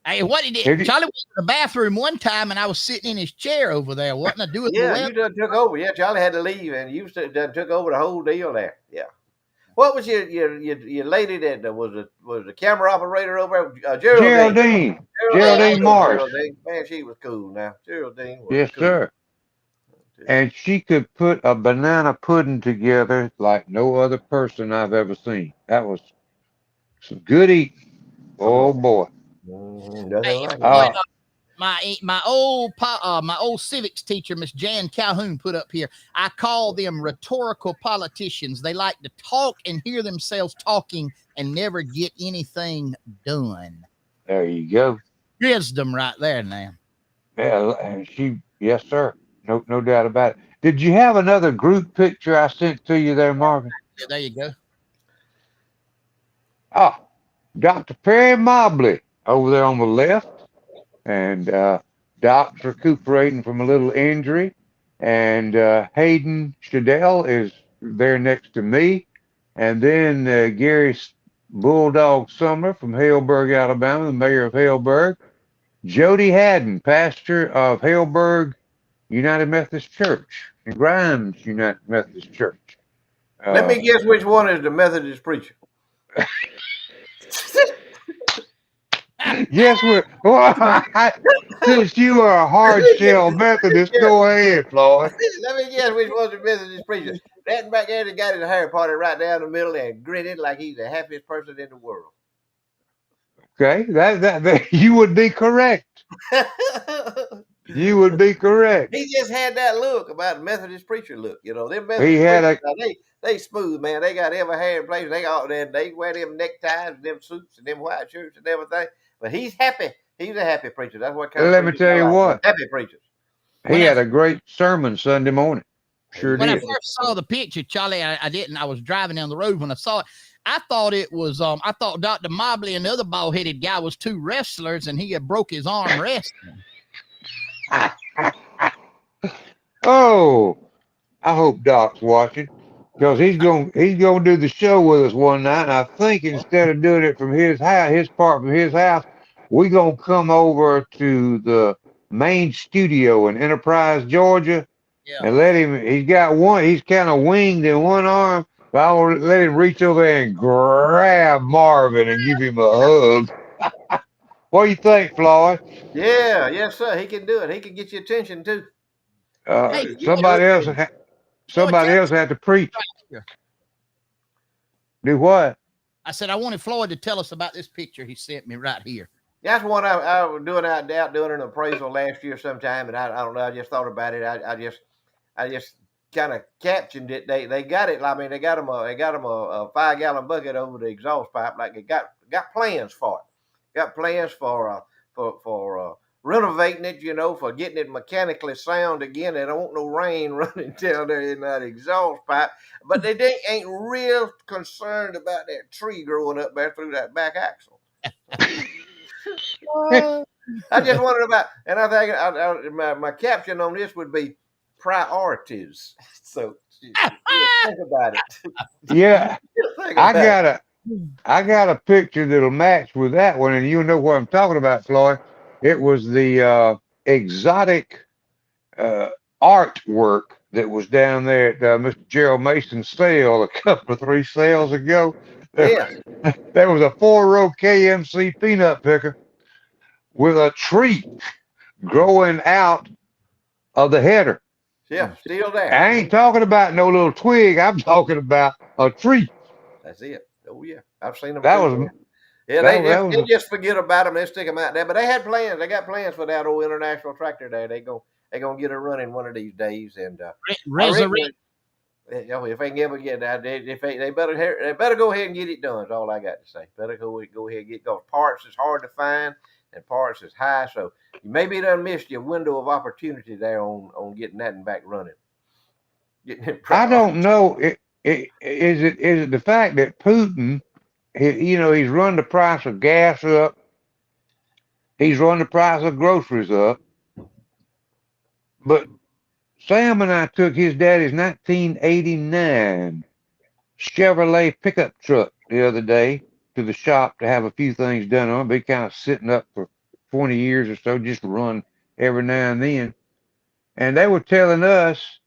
Hey, what did Charlie went to the bathroom one time, and I was sitting in his chair over there. Wasn't I doing? Yeah, you done took over. Yeah, Charlie had to leave, and you done took over the whole deal there. Yeah. What was your lady that was the camera operator over there? Geraldine Morris. Geraldine. Man, she was cool now. Geraldine was yes, cool. Sir. And she could put a banana pudding together like no other person I've ever seen. That was some good eating. Oh boy. Mm-hmm. My old civics teacher, Miss Jan Calhoun, put up here. I call them rhetorical politicians. They like to talk and hear themselves talking and never get anything done. There you go. Wisdom right there now. Yeah, and yes, sir. No doubt about it. Did you have another group picture I sent to you there, Marvin? Yeah, there you go. Oh, Dr. Perry Mobley over there on the left. And Doc's recuperating from a little injury. And Hayden Shadell is there next to me. And then Gary Bulldog Summer from Haleburg, Alabama, the mayor of Haleburg. Jody Haddon, pastor of Haleburg United Methodist Church and Grimes United Methodist Church. Let me guess which one is the Methodist preacher. Yes, since you are a hard shell Methodist, go ahead, Floyd. Let me guess which one's the Methodist preacher. That back there, that got his hair parted right down the middle and grinning like he's the happiest person in the world. Okay, that you would be correct. You would be correct. He just had that look about the Methodist preacher look, you know. Them Methodist he had preachers, they smooth, man. They got every hair in place. They wear them neckties and them suits and them white shirts and everything. But he's happy. He's a happy preacher. That's what kind of let me tell you what. Happy preachers. He had a great sermon Sunday morning. Sure when did. I first saw the picture, Charlie, I didn't. I was driving down the road when I saw it. I thought it was I thought Dr. Mobley and the other bald-headed guy was two wrestlers and he had broke his arm wrestling. Oh, I hope Doc's watching because he's gonna do the show with us one night. And I think instead of doing it from his house, we're gonna come over to the main studio in Enterprise, Georgia, and let him. He's got one. He's kind of winged in one arm. But I will let him reach over there and grab Marvin and give him a hug. What do you think, Floyd? Yeah, yes, sir. He can do it. He can get your attention too. Somebody else had to preach. Do what? I said I wanted Floyd to tell us about this picture he sent me right here. That's one I was doing out doing an appraisal last year sometime, and I don't know. I just thought about it. I just kind of captioned it. They got it. I mean, they got them a 5-gallon bucket over the exhaust pipe. Like they got plans for it. Got plans for renovating it, you know, for getting it mechanically sound again. They don't want no rain running down there in that exhaust pipe. But they ain't real concerned about that tree growing up there through that back axle. I just wondered about, and I think my caption on this would be priorities. So think about it. Yeah, I I got a picture that'll match with that one, and you know what I'm talking about, Floyd. It was the exotic uh, artwork that was down there at Mr. Gerald Mason's sale a couple of 3 sales ago. Yeah. There was a 4-row KMC peanut picker with a tree growing out of the header. Yeah, still there. I ain't talking about no little twig. I'm talking about a tree. That's it. Oh yeah, I've seen them That too. was Man. Yeah, that, they that was just forget about them. They stick them out there. But they had plans. They got plans for that old International Tractor Day. They gonna get it running one of these days. And I reckon, if they can ever get that, they better go ahead and get it done. That's all I got to say. Better go ahead and get those parts. Is hard to find and parts is high. So you maybe done missed your window of opportunity there on getting that back running. I don't know. Is it the fact that Putin, he's run the price of gas up, he's run the price of groceries up, but Sam and I took his daddy's 1989 Chevrolet pickup truck the other day to the shop to have a few things done on it. Be kind of sitting up for 20 years or so, just run every now and then. And they were telling us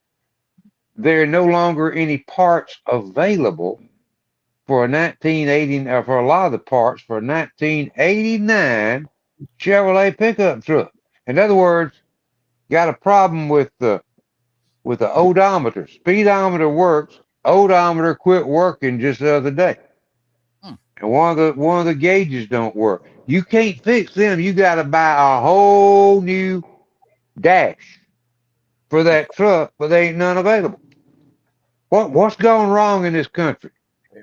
there are no longer any parts available for a 1980, for a lot of the parts for a 1989 Chevrolet pickup truck. In other words, got a problem with the odometer. Speedometer works. Odometer quit working just the other day. And one of the gauges don't work. You can't fix them. You got to buy a whole new dash for that truck, but there ain't none available. What's going wrong in this country?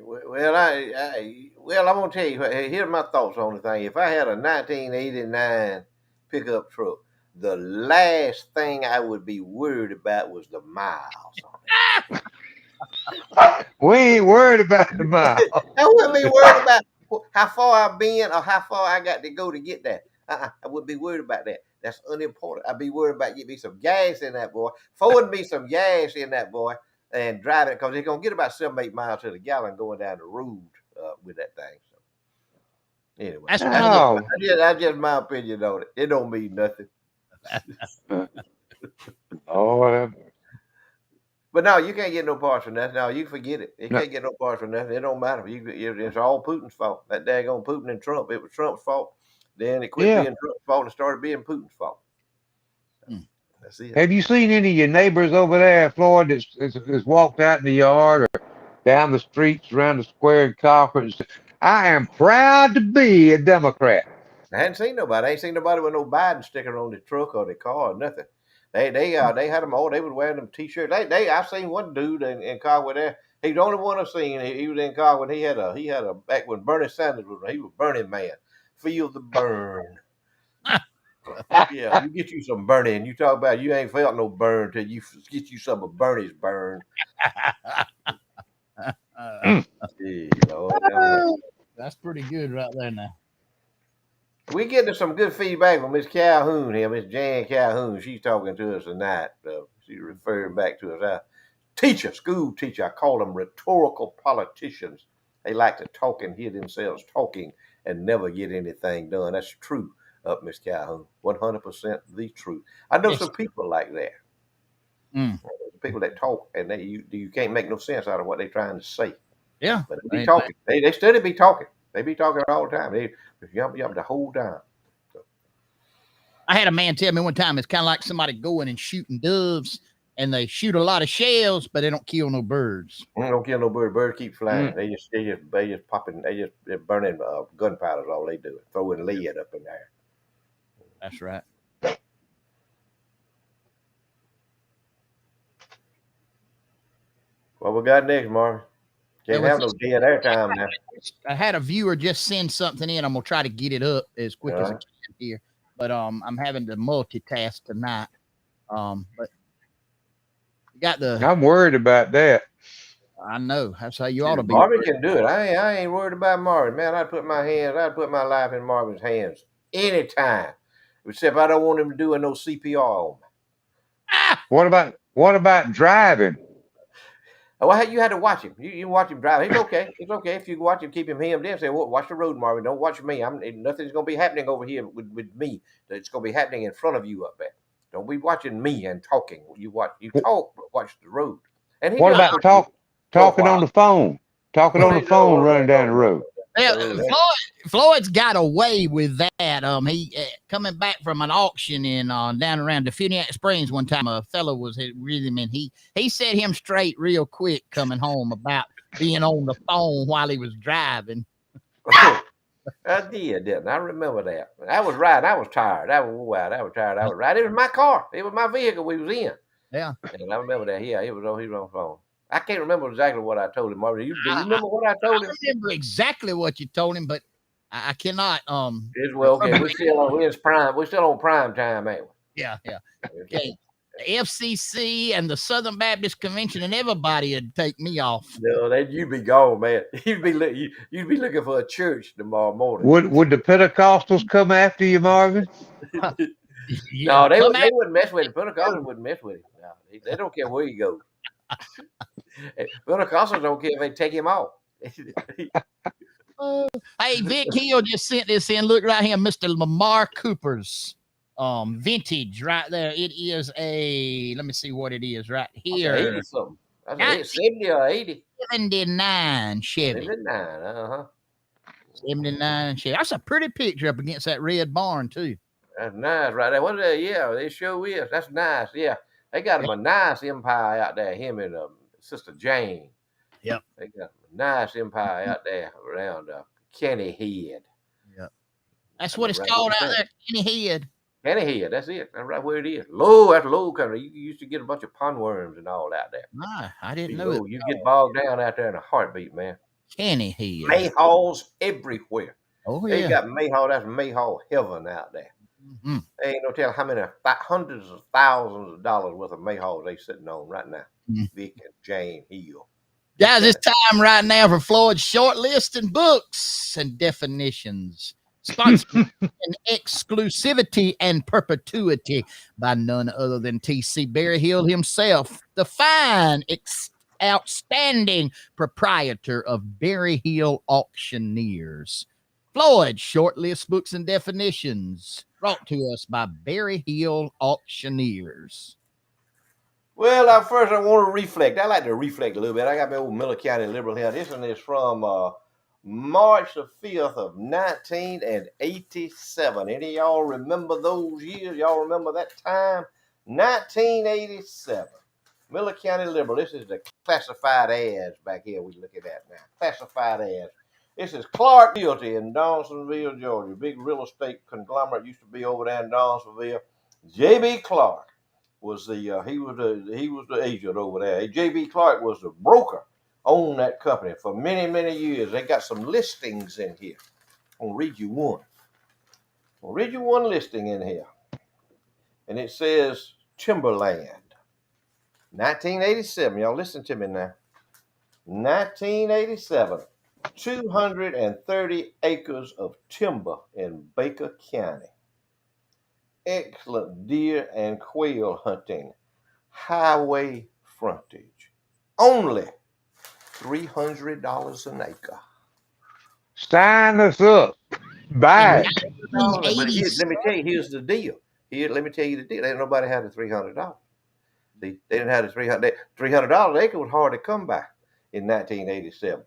Well, I'm gonna tell you. Here's my thoughts on the thing. If I had a 1989 pickup truck, the last thing I would be worried about was the miles on it. We ain't worried about the miles. I wouldn't be worried about how far I've been or how far I got to go to get there. I wouldn't be worried about that. That's unimportant. I'd be worried about getting me some gas in that boy, forwarding me some gas in that boy, and driving it because they're gonna get about 7-8 miles to the gallon going down the road with that thing. So anyway, that's just my opinion on it. It don't mean nothing. Oh, But no, you can't get no parts for nothing. No, you forget it. You can't get no parts for nothing. It don't matter. It's all Putin's fault. That daggone Putin and Trump. It was Trump's fault. Then it quit being Trump's fault and started being Putin's fault. That's it. Have you seen any of your neighbors over there, Floyd, that's walked out in the yard or down the streets around the square in Conference? I am proud to be a Democrat. I hadn't seen nobody. I ain't seen nobody with no Biden sticker on their truck or their car or nothing. They had them all. They was wearing them T-shirts. I seen one dude in Cogwood there. He's the only one I've seen. He was in Cogwood. He had a back when Bernie Sanders was. He was Burning Man. Feel the burn. Yeah, you get you some burning. You talk about you ain't felt no burn till you get you some of Bernie's burn. That's pretty good right there now. We getting some good feedback from Miss Calhoun here, Miss Jan Calhoun. She's talking to us tonight. She's referring back to us. School teacher. I call them rhetorical politicians. They like to talk and hear themselves talking and never get anything done. That's true, Miss Calhoun. 100% the truth. I know some people like that. People that talk and you can't make no sense out of what they're trying to say. Yeah, but they be talking. They steady be talking. They be talking all the time. They yum the whole time. So. I had a man tell me one time it's kind of like somebody going and shooting doves, and they shoot a lot of shells, but they don't kill no birds. They don't kill no birds. Birds keep flying. They just popping. They're burning gunpowder is all they do. Throwing lead up in there. That's right. What we got next, Marvin? Can't have no dead air time now. I had a viewer just send something in. I'm gonna try to get it up as quick as I can here, but I'm having to multitask tonight. But you got the. I'm worried about that. I know that's how you ought to be. Marvin can do it. I ain't worried about Marvin, man. I'd put my life in Marvin's hands anytime, except I don't want him doing no CPR on me. What about driving? Well, you had to watch him. You watch him drive. It's okay. It's okay if you watch him, keep him hemmed in. Say, well, watch the road, Marvin. Don't watch me. Nothing's gonna be happening over here with me. It's gonna be happening in front of you up there. Don't be watching me and talking. You talk, but watch the road. And he What does about talking on the phone? Talking on the phone, running down the road. Yeah, Floyd's got away with that. He coming back from an auction in down around Definiak Springs one time. A fellow was with him, and he set him straight real quick coming home about being on the phone while he was driving. I didn't. I remember that. I was riding. I was tired. I was tired. I was riding. It was my car. It was my vehicle we was in. Yeah. And I remember that. Yeah, he was on the phone. I can't remember exactly what I told him, Marvin. Do you remember what I told him? I remember exactly what you told him, but I cannot. It's well, okay. We're still on prime time, ain't we? Yeah. Okay. The FCC and the Southern Baptist Convention and everybody would take me off. No, then you'd be gone, man. You'd be looking for a church tomorrow morning. Would the Pentecostals come after you, Marvin? No, they wouldn't mess with him. Pentecostals wouldn't mess with him. No, they don't care where he goes. Pentecostals don't care if they take him off. Hey, Vic Hill just sent this in. Look right here, Mr. Lamar Cooper's vintage right there. It is let me see what it is right here. 80 something. That's 70 or 80. 79 Chevy. 79, 79 Chevy. That's a pretty picture up against that red barn, too. That's nice right there. What is that? Yeah, they sure is. That's nice. Yeah. They got him a nice empire out there, him and Sister Jane. Yep. They got a nice empire out there around Kenny Head. Yep. That's what it's called out there, Kenny Head. Kenny Head, that's it. That's right where it is. That's low country. You used to get a bunch of pond worms and all out there. Nah, I didn't know it. You get bogged down out there in a heartbeat, man. Kenny Head. Mayhaws everywhere. Oh, yeah. They got mayhaw. That's mayhaw heaven out there. Mm-hmm. They ain't no telling how many hundreds of thousands of dollars worth of mayhaws they sitting on right now. Vic and Jane Hill. Guys, it's time right now for Floyd's short list and books and definitions. Sponsored in exclusivity and perpetuity by none other than T.C. Berryhill himself, the fine, outstanding proprietor of Berryhill Auctioneers. Floyd's short list books and definitions, brought to us by Berryhill Auctioneers. Well, first I want to reflect. I like to reflect a little bit. I got my old Miller County Liberal here. This one is from March the 5th of 1987. Any of y'all remember those years? Y'all remember that time? 1987. Miller County Liberal. This is the classified ads back here we're looking at now. Classified ads. This is Clark Realty in Donaldsonville, Georgia. Big real estate conglomerate used to be over there in Donaldsonville. J.B. Clark was he was the agent over there. J.B. Clark was the broker on that company for many, many years. They got some listings in here. I'm gonna read you one. I'll read you one listing in here. And it says Timberland. 1987. Y'all listen to me now. 1987. 230 acres of timber in Baker County. Excellent deer and quail hunting. Highway frontage. Only $300 an acre. Sign us up. Buy it. But let me tell you, here's the deal. Let me tell you the deal. Ain't nobody had the $300. They didn't have the $300 an acre was hard to come by in 1987.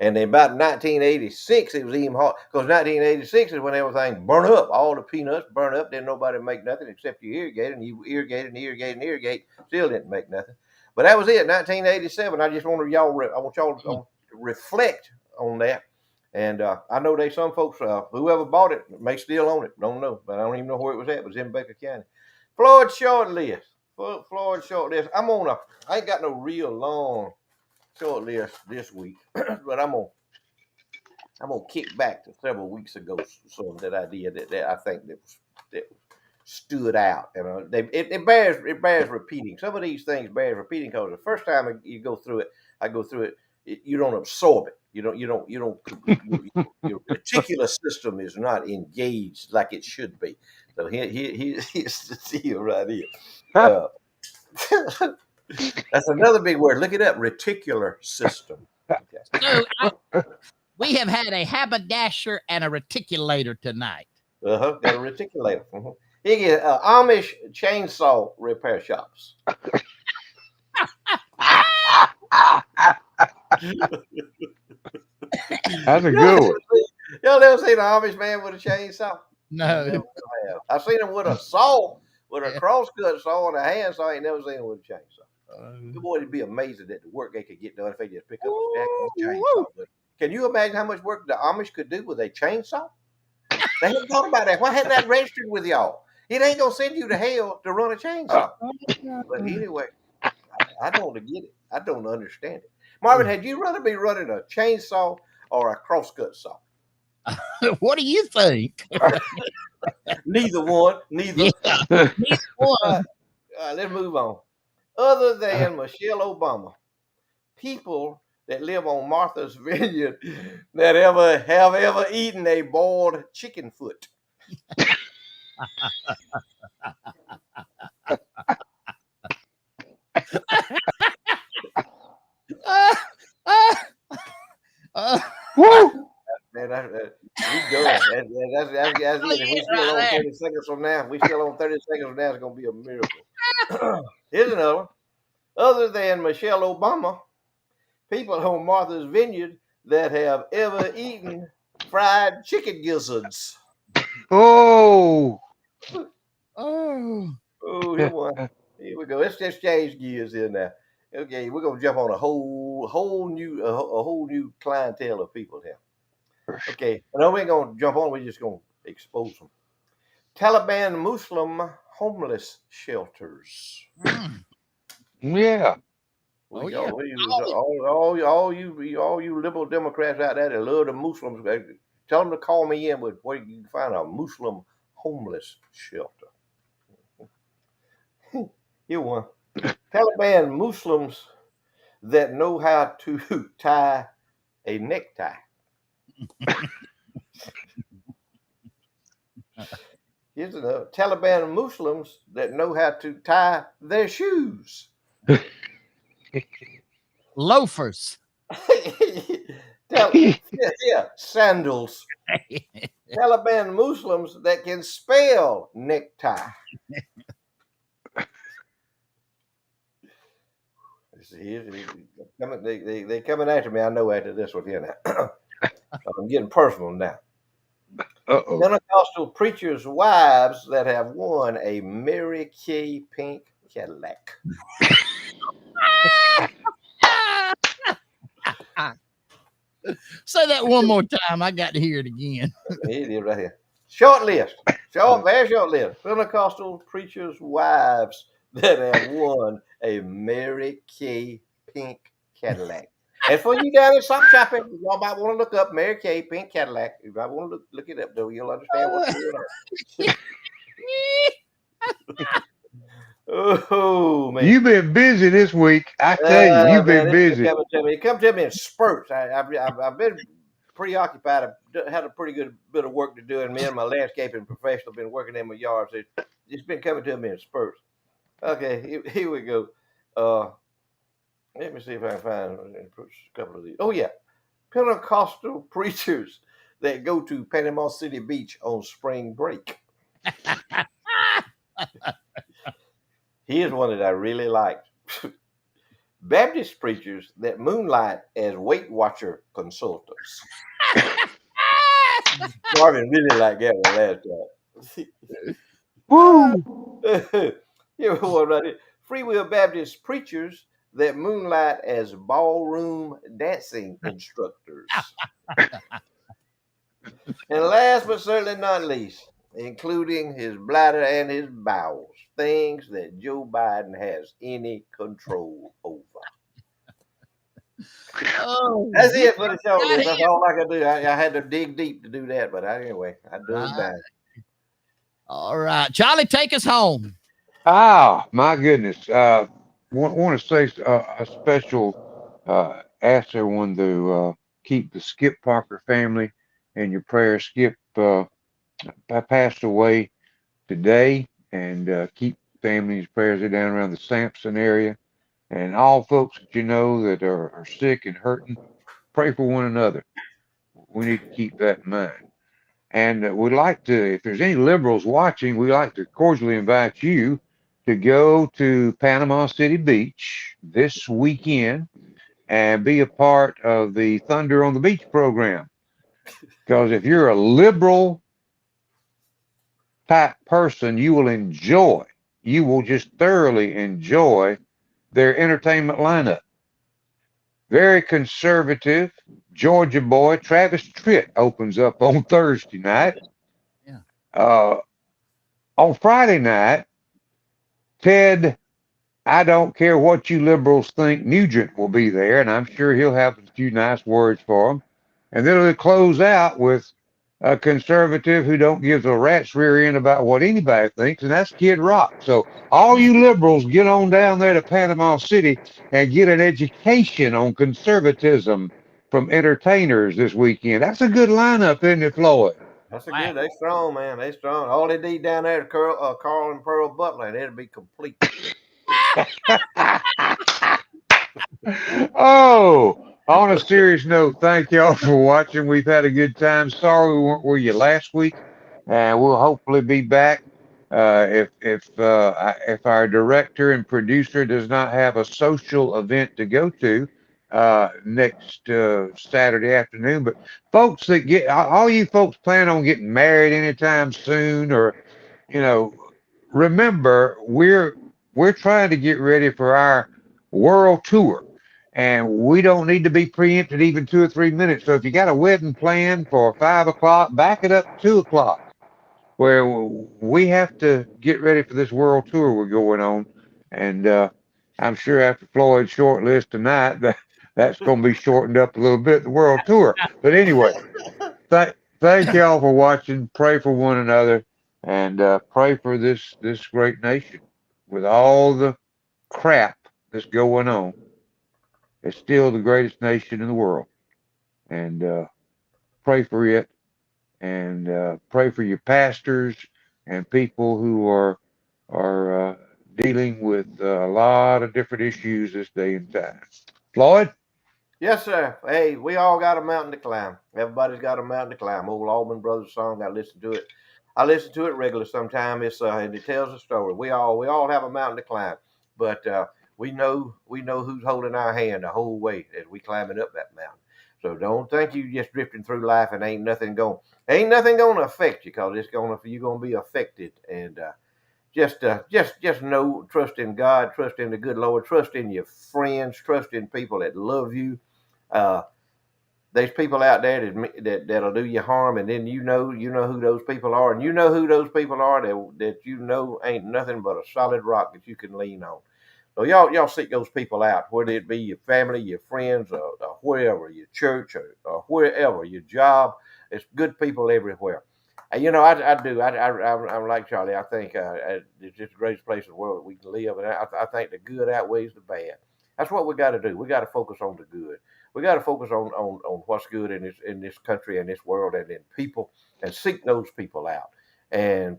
And then about 1986, it was even hard, because 1986 is when everything burned up. All the peanuts burned up. Didn't nobody make nothing except you irrigate, and you irrigate and irrigate and irrigate. Still didn't make nothing. But that was it, 1987. I just want y'all to reflect on that. And I know there's some folks, whoever bought it may still own it. Don't know, but I don't even know where it was at. It was in Baker County. Floyd short list. Floyd short list. I ain't got no real long short list this week, but I'm gonna kick back to several weeks ago, something that I did that I think that stood out, and it bears repeating. Some of these things bears repeating because the first time you go through it, you don't absorb it. Your reticular system is not engaged like it should be. So here's the deal right here. That's another big word. Look it up. Reticular system. Okay. So we have had a haberdasher and a reticulator tonight. Got a reticulator. You get Amish chainsaw repair shops. That's a good one. Y'all never seen an Amish man with a chainsaw? No. Never have. I've seen him with a saw, with a crosscut saw and a handsaw. I ain't never seen him with a chainsaw. Good boy, it'd be amazing at the work they could get done if they just pick up a daggone chainsaw. But can you imagine how much work the Amish could do with a chainsaw? They hadn't thought about that. Why hadn't that registered with y'all? It ain't gonna send you to hell to run a chainsaw. But anyway, I don't get it. I don't understand it. Marvin, had you rather be running a chainsaw or a crosscut saw? What do you think? Neither one. Neither. Yeah. Neither one. Let's move on. Other than Michelle Obama, people that live on Martha's Vineyard that have ever eaten a boiled chicken foot. Woo! Man, we done. That's it. If we still on 30 seconds from now, it's going to be a miracle. Here's another one. Other than Michelle Obama, people on Martha's Vineyard that have ever eaten fried chicken gizzards. Oh. Oh. Oh, here we go. Let's just change gears here now. Okay, we're gonna jump on a whole new clientele of people here. Okay, no, we ain't gonna jump on. We're just gonna expose them. Taliban Muslim homeless shelters. Yeah. Oh, Y'all, yeah. all you liberal Democrats out there that love the Muslims, tell them to call me in with where you can find a Muslim homeless shelter. Here one. Taliban Muslims that know how to tie a necktie. Here's another. Taliban Muslims that know how to tie their shoes. Loafers. Sandals. Taliban Muslims that can spell necktie. They coming after me. I know after this one here now. I'm getting personal now. Uh-oh. Pentecostal preachers' wives that have won a Mary Kay pink Cadillac. Say that one more time. I got to hear it again. It is right here. Short list. Very short list. Pentecostal preachers' wives that have won a Mary Kay pink Cadillac. And for you down in Sock Shopping, y'all might want to look up Mary Kay pink Cadillac. You might want to look it up, though. You'll understand what's going on. Oh, man. You've been busy this week. I tell you, you've been busy. It comes to me in spurts. I've been preoccupied. I've had a pretty good bit of work to do, and me and my landscaping professional have been working in my yard. So it's been coming to me in spurts. Okay, here we go. Let me see if I can find a couple of these. Oh, yeah. Pentecostal preachers that go to Panama City Beach on spring break. Here's one that I really liked. Baptist preachers that moonlight as Weight Watcher consultants. Marvin really liked that one last time. Woo! Here one right here. Free Will Baptist preachers that moonlight as ballroom dancing instructors. And last but certainly not least, including his bladder and his bowels, things that Joe Biden has any control over. Oh, that's it for the show. That's all I could do. I had to dig deep to do that, but anyway, I dug down. All right, Charlie, take us home. Oh, my goodness. Want to say a special ask everyone to keep the Skip Parker family in your prayers. Skip passed away today, and keep families' prayers down around the Sampson area. and all folks that you know that are sick and hurting, pray for one another. We need to keep that in mind. And we'd like to, if there's any liberals watching, we'd like to cordially invite you to go to Panama City Beach this weekend and be a part of the Thunder on the Beach program. Because if you're a liberal type person, you will just thoroughly enjoy their entertainment lineup. Very conservative Georgia boy Travis Tritt opens up on Thursday night. Yeah. On Friday night, Ted, I don't care what you liberals think, Nugent will be there, and I'm sure he'll have a few nice words for him. And then it'll close out with a conservative who don't give a rat's rear end about what anybody thinks, and that's Kid Rock. So all you liberals, get on down there to Panama City and get an education on conservatism from entertainers this weekend. That's a good lineup, isn't it, Floyd? That's a Wow. good. They strong, man. They strong. All they need down there is Carl and Pearl Butler, and it'll be complete. Oh, on a serious note, thank y'all for watching. We've had a good time. Sorry we weren't with you last week, and we'll hopefully be back. If our director and producer does not have a social event to go to next Saturday afternoon, but folks that get all you folks plan on getting married anytime soon, or you know, remember we're trying to get ready for our world tour, and we don't need to be preempted even 2 or 3 minutes. So if you got a wedding planned for 5 o'clock, back it up to 2 o'clock, where we have to get ready for this world tour we're going on. And I'm sure after Floyd's short list tonight, that's going to be shortened up a little bit, the world tour. But anyway, thank y'all for watching. Pray for one another, and pray for this great nation. With all the crap that's going on, it's still the greatest nation in the world. And pray for it, and pray for your pastors and people who are dealing with a lot of different issues this day and time. Floyd? Yes, sir. Hey, we all got a mountain to climb. Everybody's got a mountain to climb. Old Allman Brothers song. I listen to it. I listen to it regularly. Sometimes and it tells a story. We all have a mountain to climb, but we know who's holding our hand the whole way as we climbing up that mountain. So don't think you just drifting through life and ain't nothing gonna affect you, because you're gonna be affected. And just know, trust in God, trust in the good Lord, trust in your friends, trust in people that love you. Uh, there's people out there that'll do you harm, and then you know who those people are, and you know who those people are that ain't nothing but a solid rock that you can lean on. So y'all seek those people out, whether it be your family, your friends, or wherever, your church, or wherever, your job. There's good people everywhere. And I do. I'm like Charlie. I think it's just the greatest place in the world that we can live, and I think the good outweighs the bad. That's what we got to do. We got to focus on the good. We got to focus on what's good in this country and this world and in people, and seek those people out. And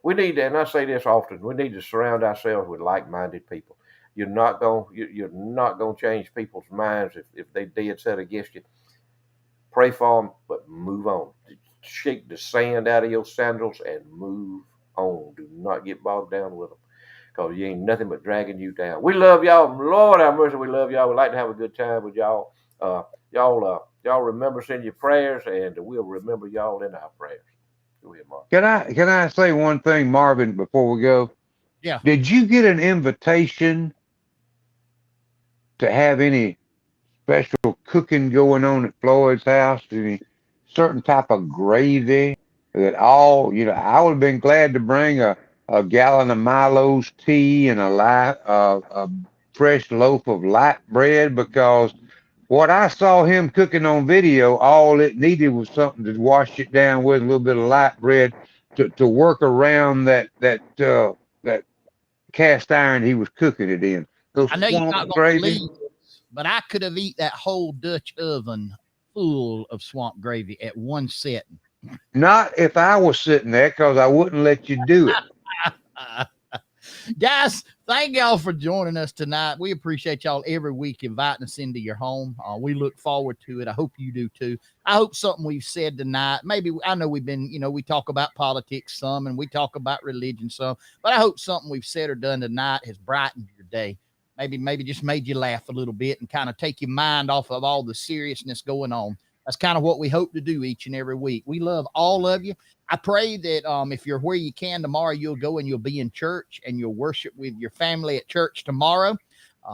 we need to, and I say this often, we need to surround ourselves with like-minded people. You're not gonna change people's minds if they dead set against you. Pray for them, but move on. Shake the sand out of your sandals and move on. Do not get bogged down with them, because you ain't nothing but dragging you down. We love y'all. Lord have mercy, we love y'all. We like to have a good time with y'all. Y'all remember us in your prayers, and we'll remember y'all in our prayers. Go ahead, Mark. Can I say one thing, Marvin, before we go? Yeah. Did you get an invitation to have any special cooking going on at Floyd's house? Any certain type of gravy that I would have been glad to bring a gallon of Milo's tea and a fresh loaf of light bread, because what I saw him cooking on video, all it needed was something to wash it down with, a little bit of light bread to work around that cast iron he was cooking it in. Those I know you're not swamp going to gravy. believe this, but I could have eat that whole Dutch oven full of swamp gravy at one setting. Not if I was sitting there, because I wouldn't let you do it. Guys, thank y'all for joining us tonight. We appreciate y'all every week inviting us into your home. We look forward to it. I hope you do too. I hope something we've said tonight, maybe, I know we've been, we talk about politics some and we talk about religion some, but I hope something we've said or done tonight has brightened your day. Maybe just made you laugh a little bit and kind of take your mind off of all the seriousness going on. That's kind of what we hope to do each and every week. We love all of you. I pray that if you're where you can tomorrow, you'll go and you'll be in church and you'll worship with your family at church tomorrow.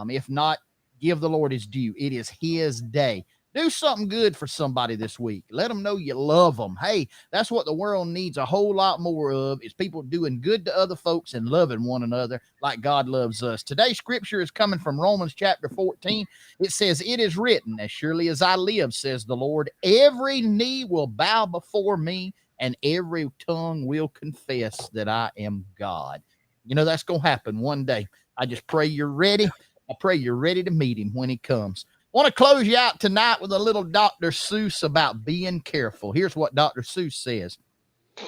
If not, give the Lord his due. It is his day. Do something good for somebody this week. Let them know you love them. Hey, that's what the world needs a whole lot more of, is people doing good to other folks and loving one another like God loves us. Today's scripture is coming from Romans chapter 14. It says, "It is written, as surely as I live, says the Lord, every knee will bow before me and every tongue will confess that I am God." That's going to happen one day. I just pray you're ready. I pray you're ready to meet him when he comes. I want to close you out tonight with a little Dr. Seuss about being careful. Here's what Dr. Seuss says.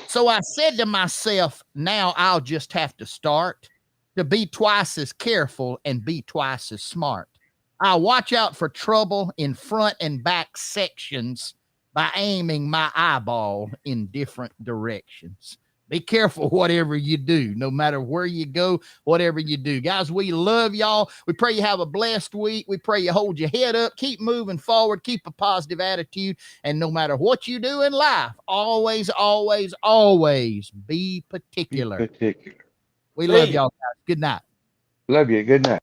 "So I said to myself, now I'll just have to start to be twice as careful and be twice as smart. I'll watch out for trouble in front and back sections by aiming my eyeball in different directions." Be careful whatever you do, no matter where you go, whatever you do. Guys, we love y'all. We pray you have a blessed week. We pray you hold your head up, keep moving forward, keep a positive attitude, and no matter what you do in life, always, always, always be particular. Be particular. We love y'all, guys. Good night. Love you. Good night.